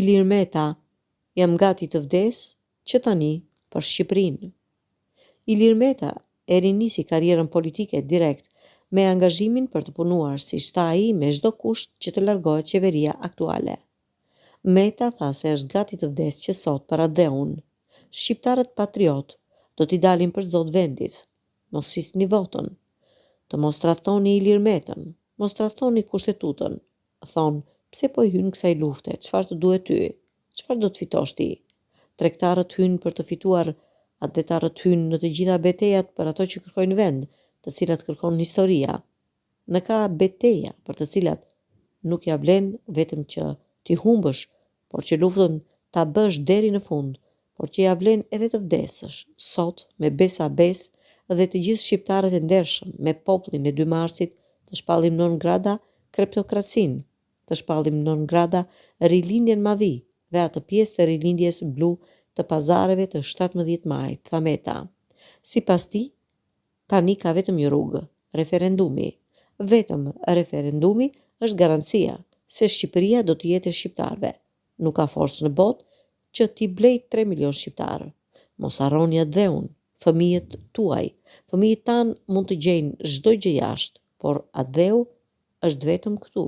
Ilir Meta, jam gati të vdes, që tani për Shqipërinë. Ilir Meta e rinisi karrierën politike direkt me angazhimin për të punuar siç tha ai me çdo kusht që të largohet qeveria aktuale. Meta tha se është gati të vdes që sot para dhe unë. Shqiptarët patriot do t'i dalin për zot vendit. Mos shisni votën. Të mos tradhtoni Ilir Metën, mos tradhtoni kushtetutën. Thonë, pse po i hyn kësaj lufte, çfarë të duhet ty? Çfarë do të fitosh ti? Tregtarët hyn për të fituar, atletarët hyn në të gjitha betejat për ato që kërkojnë vend, të cilat kërkon historia. Në ka beteja për të cilat nuk ja vlen vetëm që ti humbësh, por që luftën ta bësh deri në fund, por që ja vlen edhe të vdesësh, sot me besa bes dhe të gjithë shqiptarët e ndershëm me popullin e 2 marsit të shpallim non grada kreptokracinë, të shpallim non grada rilindjen Mavi dhe atë pjesë të rilindjes blu të pazareve të 17 majit, tha Meta. Sipas tij, tani ka vetëm një rrugë, referendumi. Vetëm referendumi është garancia se Shqipëria do të jetë e shqiptarëve. Nuk ka forcë në botë që t'i blej 3 milion shqiptarë. Mos harroni atë dheun, fëmijët tuaj. Fëmijët tanë mund të gjejnë çdo gjë jashtë, por atë dheu është vetëm këtu.